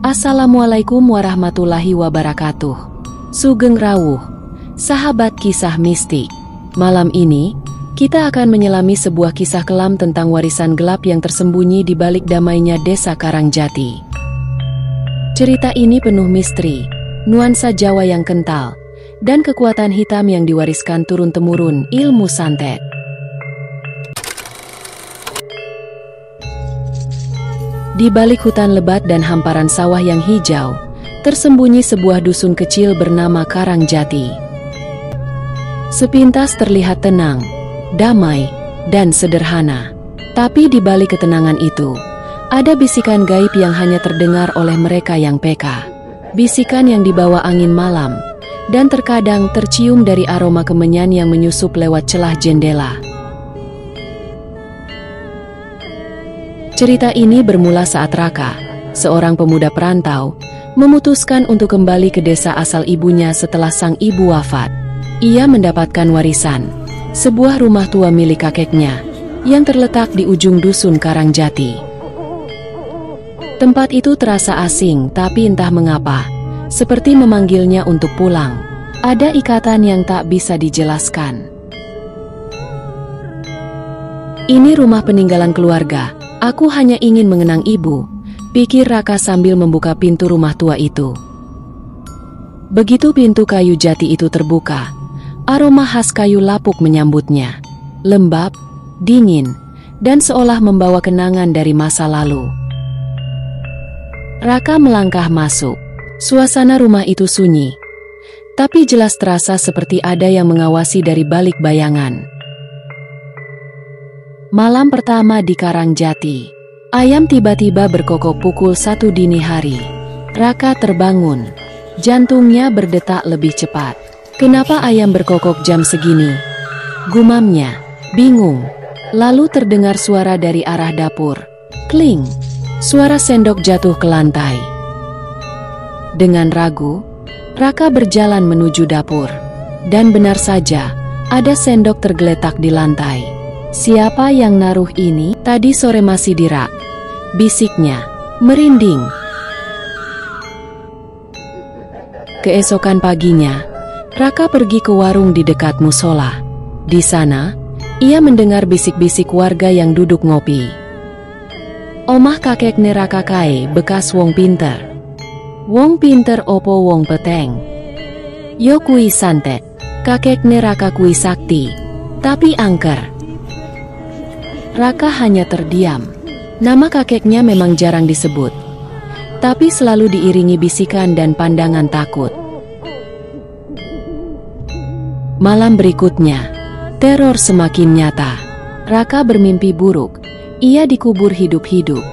Assalamualaikum warahmatullahi wabarakatuh. Sugeng Rawuh, sahabat kisah mistik. Malam ini, kita akan menyelami sebuah kisah kelam tentang warisan gelap yang tersembunyi di balik damainya Desa Karangjati. Cerita ini penuh misteri, nuansa Jawa yang kental, dan kekuatan hitam yang diwariskan turun-temurun ilmu santet. Di balik hutan lebat dan hamparan sawah yang hijau, tersembunyi sebuah dusun kecil bernama Karangjati. Sepintas terlihat tenang, damai, dan sederhana. Tapi di balik ketenangan itu, ada bisikan gaib yang hanya terdengar oleh mereka yang peka. Bisikan yang dibawa angin malam, dan terkadang tercium dari aroma kemenyan yang menyusup lewat celah jendela. Cerita ini bermula saat Raka, seorang pemuda perantau, memutuskan untuk kembali ke desa asal ibunya setelah sang ibu wafat. Ia mendapatkan warisan, sebuah rumah tua milik kakeknya, yang terletak di ujung dusun Karangjati. Tempat itu terasa asing, tapi entah mengapa, seperti memanggilnya untuk pulang. Ada ikatan yang tak bisa dijelaskan. Ini rumah peninggalan keluarga. Aku hanya ingin mengenang ibu, pikir Raka sambil membuka pintu rumah tua itu. Begitu pintu kayu jati itu terbuka, aroma khas kayu lapuk menyambutnya. Lembab, dingin, dan seolah membawa kenangan dari masa lalu. Raka melangkah masuk. Suasana rumah itu sunyi, tapi jelas terasa seperti ada yang mengawasi dari balik bayangan. Malam pertama di Karangjati. Ayam tiba-tiba berkokok pukul 1 dini hari. Raka terbangun. Jantungnya berdetak lebih cepat. Kenapa ayam berkokok jam segini? Gumamnya. Bingung. Lalu terdengar suara dari arah dapur. Kling. Suara sendok jatuh ke lantai. Dengan ragu, Raka berjalan menuju dapur. Dan benar saja, ada sendok tergeletak di lantai. Siapa yang naruh ini? Tadi sore masih dirak, bisiknya, merinding. Keesokan paginya, Raka pergi ke warung di dekat musola. Di sana, ia mendengar bisik-bisik warga yang duduk ngopi. Omah kakek ne Raka kae bekas wong pinter. Wong pinter opo wong peteng? Yo kui santet, kakek ne Raka kui sakti, tapi angker. Raka hanya terdiam. Nama kakeknya memang jarang disebut, tapi selalu diiringi bisikan dan pandangan takut. Malam berikutnya, teror semakin nyata. Raka bermimpi buruk. Ia dikubur hidup-hidup.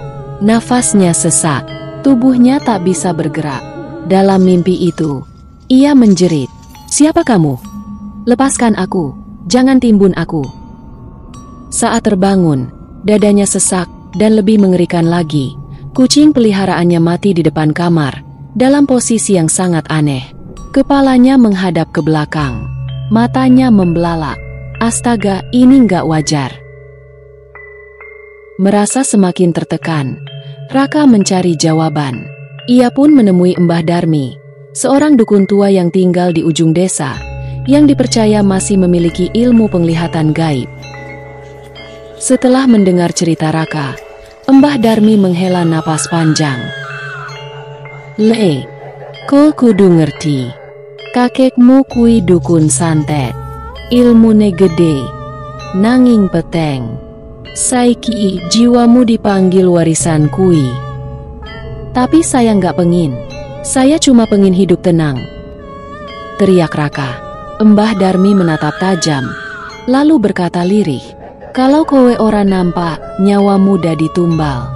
Nafasnya sesak, tubuhnya tak bisa bergerak. Dalam mimpi itu, ia menjerit, "Siapa kamu? Lepaskan aku, jangan timbun aku." Saat terbangun, dadanya sesak, dan lebih mengerikan lagi, kucing peliharaannya mati di depan kamar, dalam posisi yang sangat aneh. Kepalanya menghadap ke belakang, matanya membelalak. Astaga, ini nggak wajar. Merasa semakin tertekan, Raka mencari jawaban. Ia pun menemui Mbah Darmi, seorang dukun tua yang tinggal di ujung desa, yang dipercaya masih memiliki ilmu penglihatan gaib. Setelah mendengar cerita Raka, Mbah Darmi menghela napas panjang. "Le, kau kudu ngerti. Kakekmu kui dukun santet. Ilmune gede, nanging peteng. Saiki jiwamu dipanggil warisan kui. Tapi saya nggak pengin. Saya cuma pengin hidup tenang," teriak Raka. Mbah Darmi menatap tajam, lalu berkata lirih, "Kalau kowe ora nampak, nyawamu dadi tumbal.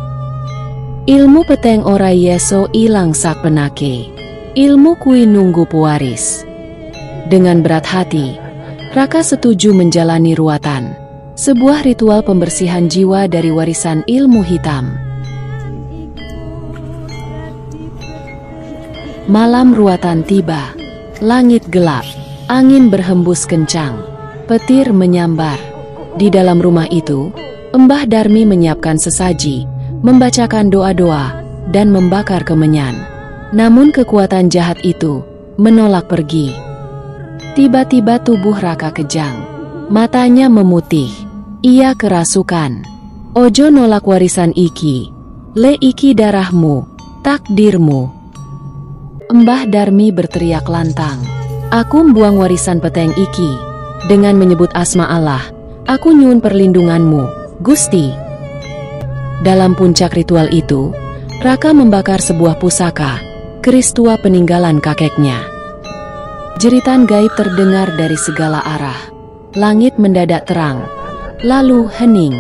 Ilmu peteng ora yeso ilang sak penake. Ilmu kui nunggu pewaris." Dengan berat hati, Raka setuju menjalani ruatan, sebuah ritual pembersihan jiwa dari warisan ilmu hitam. Malam ruatan tiba. Langit gelap, angin berhembus kencang, petir menyambar. Di dalam rumah itu, Mbah Darmi menyiapkan sesaji, membacakan doa-doa, dan membakar kemenyan. Namun kekuatan jahat itu menolak pergi. Tiba-tiba tubuh Raka kejang. Matanya memutih. Ia kerasukan. Ojo nolak warisan iki. Le iki darahmu, takdirmu. Mbah Darmi berteriak lantang. Aku membuang warisan peteng iki. Dengan menyebut asma Allah, aku nyuwun perlindunganmu, Gusti. Dalam puncak ritual itu, Raka membakar sebuah pusaka, keris tua peninggalan kakeknya. Jeritan gaib terdengar dari segala arah. Langit mendadak terang, lalu hening.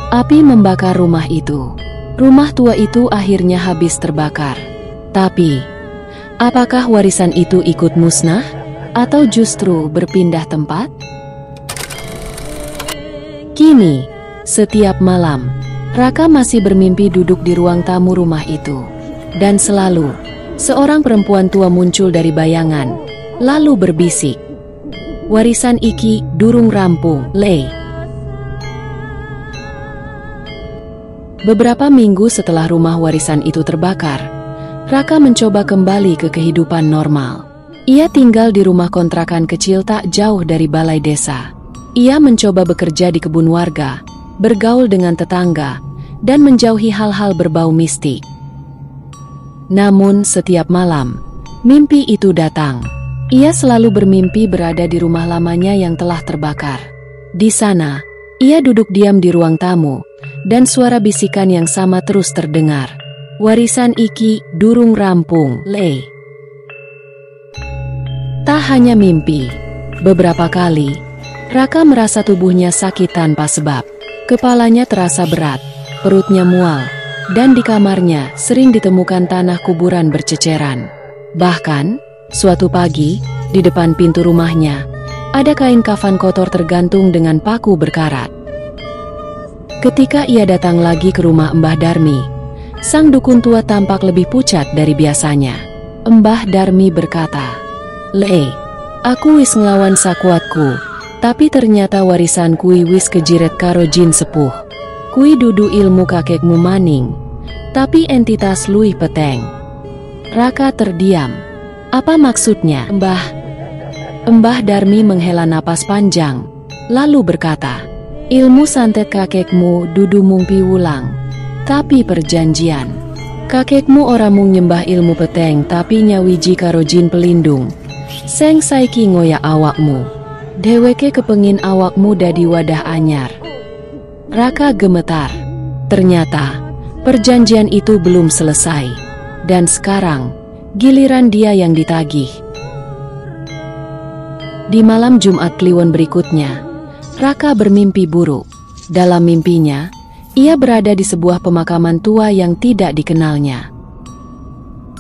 Api membakar rumah itu. Rumah tua itu akhirnya habis terbakar. Tapi, apakah warisan itu ikut musnah? Atau justru berpindah tempat? Kini, setiap malam, Raka masih bermimpi duduk di ruang tamu rumah itu. Dan selalu, seorang perempuan tua muncul dari bayangan, lalu berbisik. Warisan iki durung rampung, Le. Beberapa minggu setelah rumah warisan itu terbakar, Raka mencoba kembali ke kehidupan normal. Ia tinggal di rumah kontrakan kecil tak jauh dari balai desa. Ia mencoba bekerja di kebun warga, bergaul dengan tetangga, dan menjauhi hal-hal berbau mistik. Namun setiap malam, mimpi itu datang. Ia selalu bermimpi berada di rumah lamanya yang telah terbakar. Di sana, ia duduk diam di ruang tamu, dan suara bisikan yang sama terus terdengar. Warisan iki durung rampung, Le. Tak hanya mimpi, beberapa kali, Raka merasa tubuhnya sakit tanpa sebab. Kepalanya terasa berat, perutnya mual, dan di kamarnya sering ditemukan tanah kuburan berceceran. Bahkan, suatu pagi, di depan pintu rumahnya, ada kain kafan kotor tergantung dengan paku berkarat. Ketika ia datang lagi ke rumah Mbah Darmi, sang dukun tua tampak lebih pucat dari biasanya. Mbah Darmi berkata, Le, aku wis nglawan sakuatku, tapi ternyata warisan kui wis kejiret karo jin sepuh. Kui dudu ilmu kakekmu maning, tapi entitas luih peteng. Raka terdiam. Apa maksudnya, Mbah? Mbah Darmi menghela napas panjang, lalu berkata, ilmu santet kakekmu dudu mung piwulang, tapi perjanjian. Kakekmu ora mung nyembah ilmu peteng tapi nyawiji karo jin pelindung. Seng saiki ngoyak awakmu. Dheweke kepengin awakmu dadi wadah anyar. Raka gemetar. Ternyata, perjanjian itu belum selesai. Dan sekarang, giliran dia yang ditagih. Di malam Jumat Kliwon berikutnya, Raka bermimpi buruk. Dalam mimpinya, ia berada di sebuah pemakaman tua yang tidak dikenalnya.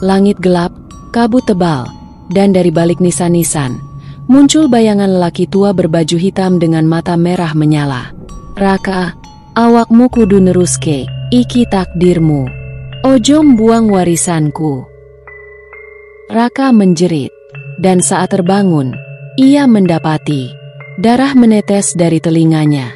Langit gelap, kabut tebal, dan dari balik nisan-nisan, muncul bayangan lelaki tua berbaju hitam dengan mata merah menyala. Raka, awakmu kudu neruske, iki takdirmu. Ojo mbuang warisanku. Raka menjerit, dan saat terbangun, ia mendapati darah menetes dari telinganya.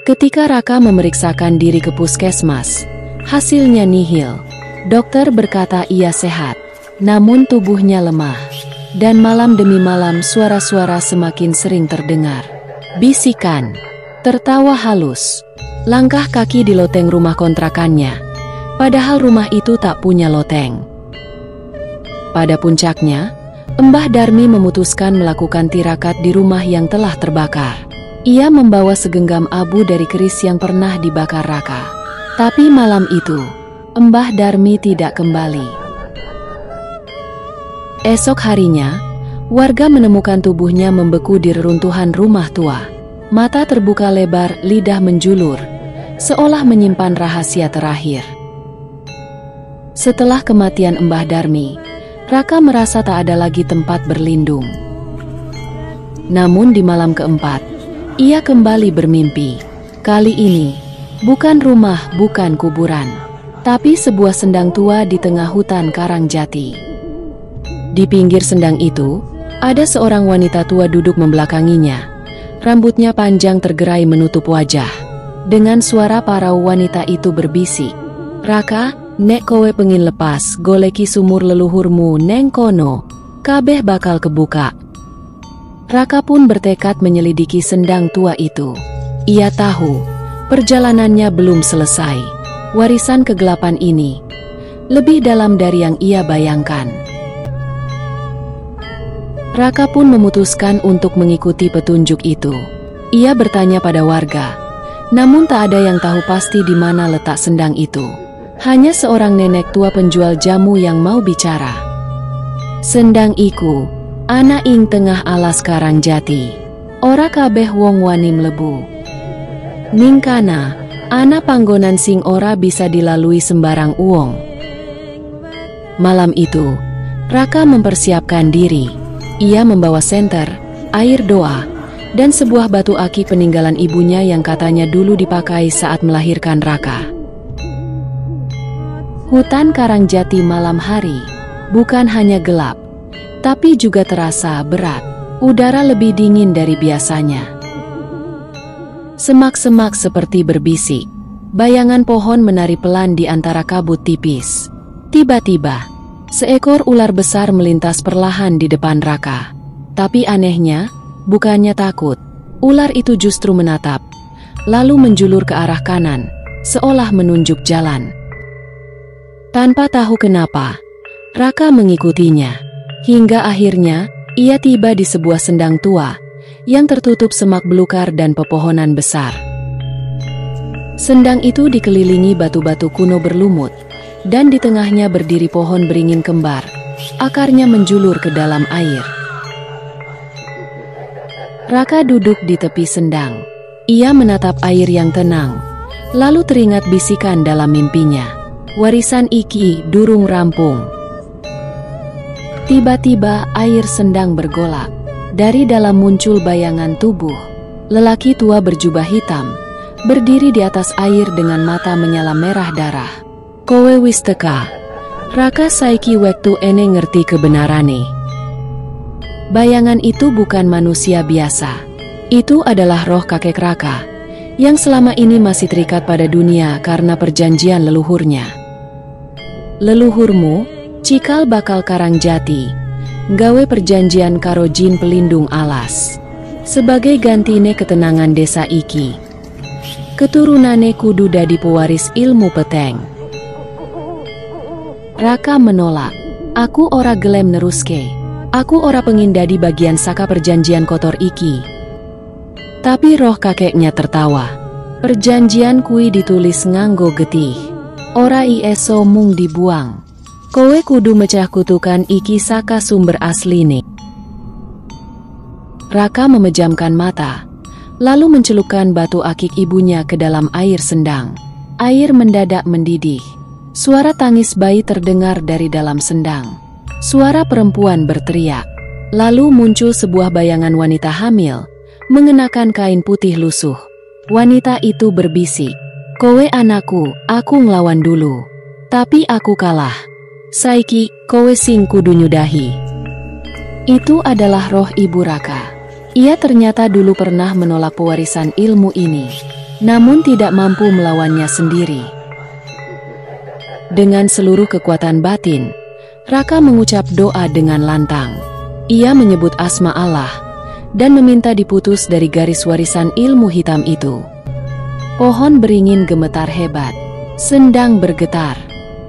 Ketika Raka memeriksakan diri ke puskesmas, hasilnya nihil. Dokter berkata ia sehat, namun tubuhnya lemah. Dan malam demi malam suara-suara semakin sering terdengar. Bisikan, tertawa halus, langkah kaki di loteng rumah kontrakannya. Padahal rumah itu tak punya loteng. Pada puncaknya, Mbah Darmi memutuskan melakukan tirakat di rumah yang telah terbakar. Ia membawa segenggam abu dari keris yang pernah dibakar Raka. Tapi malam itu, Mbah Darmi tidak kembali. Esok harinya, warga menemukan tubuhnya membeku di reruntuhan rumah tua. Mata terbuka lebar, lidah menjulur, seolah menyimpan rahasia terakhir. Setelah kematian Mbah Darmi, Raka merasa tak ada lagi tempat berlindung. Namun di malam keempat, ia kembali bermimpi. Kali ini, bukan rumah, bukan kuburan, tapi sebuah sendang tua di tengah hutan karang jati. Di pinggir sendang itu, ada seorang wanita tua duduk membelakanginya. Rambutnya panjang tergerai menutup wajah. Dengan suara parau wanita itu berbisik, Raka, nek kowe pengin lepas goleki sumur leluhurmu neng kono, kabeh bakal kebuka. Raka pun bertekad menyelidiki sendang tua itu. Ia tahu, perjalanannya belum selesai. Warisan kegelapan ini lebih dalam dari yang ia bayangkan. Raka pun memutuskan untuk mengikuti petunjuk itu. Ia bertanya pada warga, namun tak ada yang tahu pasti di mana letak sendang itu. Hanya seorang nenek tua penjual jamu yang mau bicara. Sendang iku ana ing tengah alas Karangjati. Ora kabeh wong wani mlebu. Ning kana ana panggonan sing ora bisa dilalui sembarang uwong. Malam itu, Raka mempersiapkan diri. Ia membawa senter, air doa, dan sebuah batu aki peninggalan ibunya yang katanya dulu dipakai saat melahirkan Raka. Hutan Karangjati malam hari bukan hanya gelap, tapi juga terasa berat. Udara lebih dingin dari biasanya. Semak-semak seperti berbisik. Bayangan pohon menari pelan di antara kabut tipis. Tiba-tiba, seekor ular besar melintas perlahan di depan Raka. Tapi anehnya, bukannya takut, ular itu justru menatap, lalu menjulur ke arah kanan, seolah menunjuk jalan. Tanpa tahu kenapa, Raka mengikutinya. Hingga akhirnya, ia tiba di sebuah sendang tua, yang tertutup semak belukar dan pepohonan besar. Sendang itu dikelilingi batu-batu kuno berlumut, dan di tengahnya berdiri pohon beringin kembar, akarnya menjulur ke dalam air. Raka duduk di tepi sendang. Ia menatap air yang tenang, lalu teringat bisikan dalam mimpinya. Warisan iki durung rampung. Tiba-tiba air sendang bergolak. Dari dalam muncul bayangan tubuh. Lelaki tua berjubah hitam, berdiri di atas air dengan mata menyala merah darah. Kowe wis teka. Raka saiki wektu ene ngerti kebenarane. Bayangan itu bukan manusia biasa. Itu adalah roh kakek Raka, yang selama ini masih terikat pada dunia karena perjanjian leluhurnya. Leluhurmu, cikal bakal Karangjati, nggawe perjanjian karo jin pelindung alas. Sebagai gantine ketenangan desa iki, keturunane kudu dadi pewaris ilmu peteng. Raka menolak. Aku ora gelem neruske. Aku ora pengin dadi bagian saka perjanjian kotor iki. Tapi roh kakeknya tertawa. Perjanjian kui ditulis nganggo getih. Ora iso mung dibuang. Kowe kudu mecah kutukan iki saka sumber asline. Raka memejamkan mata, lalu mencelupkan batu akik ibunya ke dalam air sendang. Air mendadak mendidih. Suara tangis bayi terdengar dari dalam sendang. Suara perempuan berteriak. Lalu muncul sebuah bayangan wanita hamil, mengenakan kain putih lusuh. Wanita itu berbisik, "Kowe anakku, aku nglawan dulu. Tapi aku kalah. Saiki, kowe sing kudu nyudahi." Itu adalah roh ibu Raka. Ia ternyata dulu pernah menolak pewarisan ilmu ini, namun tidak mampu melawannya sendiri. Dengan seluruh kekuatan batin, Raka mengucap doa dengan lantang. Ia menyebut asma Allah dan meminta diputus dari garis warisan ilmu hitam itu. Pohon beringin gemetar hebat, sendang bergetar,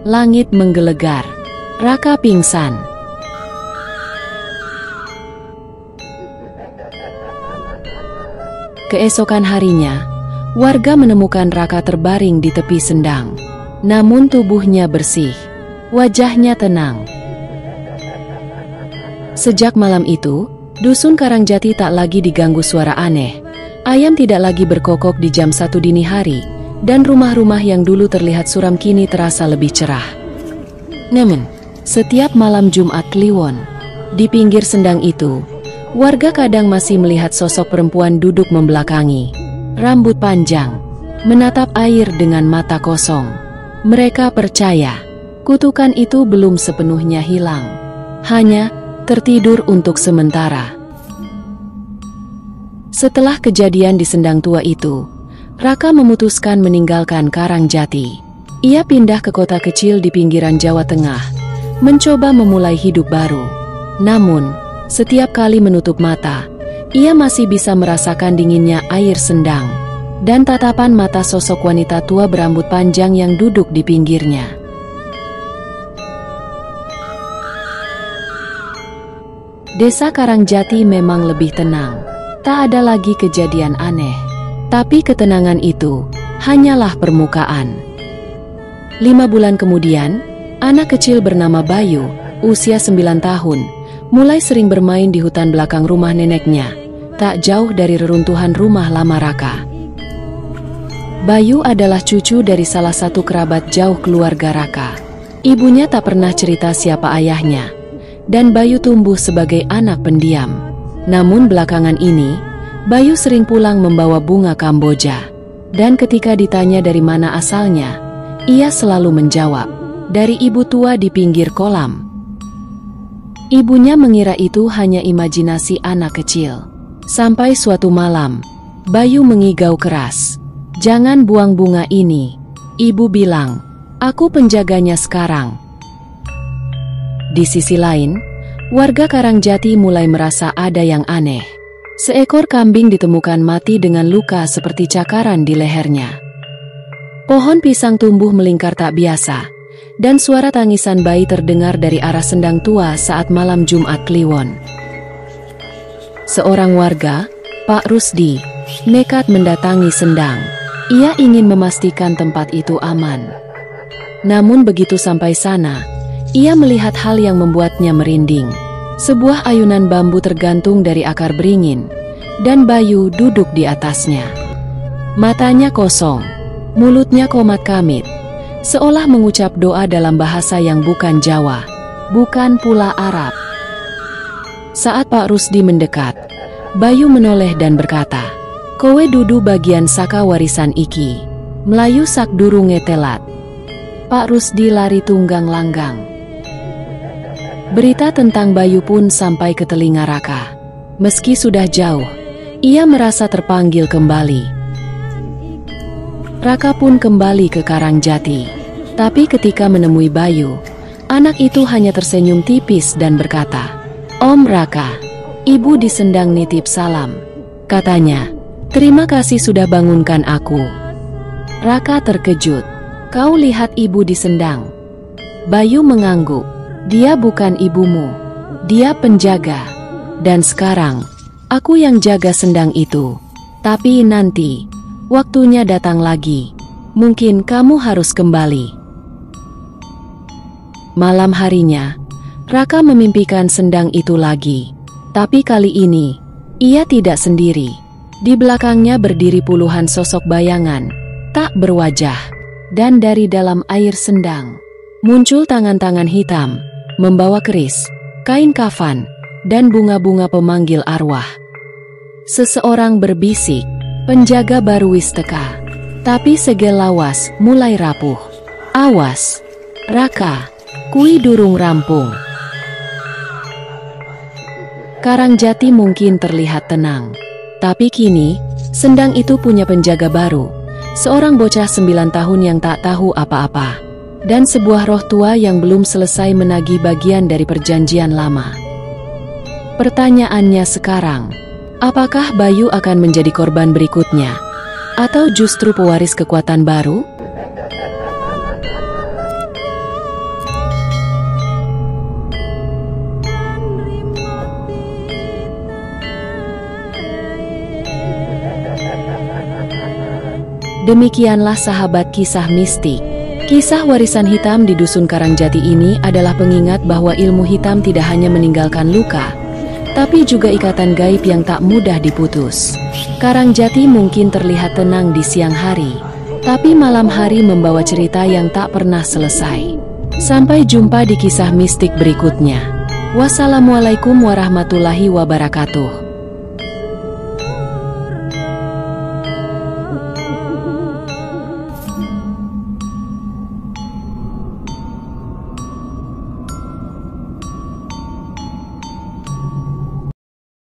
langit menggelegar. Raka pingsan. Keesokan harinya, warga menemukan Raka terbaring di tepi sendang. Namun tubuhnya bersih, wajahnya tenang. Sejak malam itu, dusun Karangjati tak lagi diganggu suara aneh. Ayam tidak lagi berkokok di jam 1 dini hari, dan rumah-rumah yang dulu terlihat suram kini terasa lebih cerah. Namun, setiap malam Jumat Kliwon, di pinggir sendang itu, warga kadang masih melihat sosok perempuan duduk membelakangi, rambut panjang, menatap air dengan mata kosong. Mereka percaya, kutukan itu belum sepenuhnya hilang, hanya tertidur untuk sementara. Setelah kejadian di sendang tua itu, Raka memutuskan meninggalkan Karangjati. ia pindah ke kota kecil di pinggiran Jawa Tengah, mencoba memulai hidup baru. Namun, setiap kali menutup mata, ia masih bisa merasakan dinginnya air sendang dan tatapan mata sosok wanita tua berambut panjang yang duduk di pinggirnya. Desa Karangjati memang lebih tenang. Tak ada lagi kejadian aneh. Tapi ketenangan itu hanyalah permukaan. 5 bulan kemudian, anak kecil bernama Bayu, usia 9 tahun, mulai sering bermain di hutan belakang rumah neneknya, tak jauh dari reruntuhan rumah lama Raka. Bayu adalah cucu dari salah satu kerabat jauh keluarga Raka. Ibunya tak pernah cerita siapa ayahnya, dan Bayu tumbuh sebagai anak pendiam. Namun belakangan ini, Bayu sering pulang membawa bunga kamboja. Dan ketika ditanya dari mana asalnya, ia selalu menjawab, dari ibu tua di pinggir kolam. Ibunya mengira itu hanya imajinasi anak kecil. Sampai suatu malam, Bayu mengigau keras. "Jangan buang bunga ini," ibu bilang. "Aku penjaganya sekarang." Di sisi lain, warga Karangjati mulai merasa ada yang aneh. Seekor kambing ditemukan mati dengan luka seperti cakaran di lehernya. Pohon pisang tumbuh melingkar tak biasa, dan suara tangisan bayi terdengar dari arah sendang tua saat malam Jumat Kliwon. Seorang warga, Pak Rusdi, nekat mendatangi sendang. Ia ingin memastikan tempat itu aman. Namun begitu sampai sana, ia melihat hal yang membuatnya merinding. Sebuah ayunan bambu tergantung dari akar beringin, dan Bayu duduk di atasnya. Matanya kosong, mulutnya komat kamit, seolah mengucap doa dalam bahasa yang bukan Jawa, bukan pula Arab. Saat Pak Rusdi mendekat, Bayu menoleh dan berkata, "Kowe dudu bagian saka warisan iki, Melayu sak durunge telat." Pak Rusdi lari tunggang langgang. Berita tentang Bayu pun sampai ke telinga Raka. Meski sudah jauh, ia merasa terpanggil kembali. Raka pun kembali ke Karangjati. Tapi ketika menemui Bayu, anak itu hanya tersenyum tipis dan berkata, "Om Raka, ibu di sendang nitip salam," katanya. "Terima kasih sudah bangunkan aku." Raka terkejut. "Kau lihat ibu di sendang?" Bayu mengangguk. "Dia bukan ibumu, dia penjaga. Dan sekarang, aku yang jaga sendang itu. Tapi nanti, waktunya datang lagi. Mungkin kamu harus kembali." Malam harinya, Raka memimpikan sendang itu lagi. Tapi kali ini, ia tidak sendiri. Di belakangnya berdiri puluhan sosok bayangan, tak berwajah. Dan dari dalam air sendang, muncul tangan-tangan hitam, membawa keris, kain kafan, dan bunga-bunga pemanggil arwah. Seseorang berbisik, "Penjaga baru wis teka." Tapi segel lawas mulai rapuh. "Awas, Raka, kui durung rampung." Karangjati mungkin terlihat tenang. Tapi kini, sendang itu punya penjaga baru. Seorang bocah 9 tahun yang tak tahu apa-apa. Dan sebuah roh tua yang belum selesai menagih bagian dari perjanjian lama. Pertanyaannya sekarang, apakah Bayu akan menjadi korban berikutnya? Atau justru pewaris kekuatan baru? Demikianlah sahabat kisah mistik. Kisah warisan hitam di Dusun Karangjati ini adalah pengingat bahwa ilmu hitam tidak hanya meninggalkan luka, tapi juga ikatan gaib yang tak mudah diputus. Karangjati mungkin terlihat tenang di siang hari, tapi malam hari membawa cerita yang tak pernah selesai. Sampai jumpa di kisah mistik berikutnya. Wassalamualaikum warahmatullahi wabarakatuh.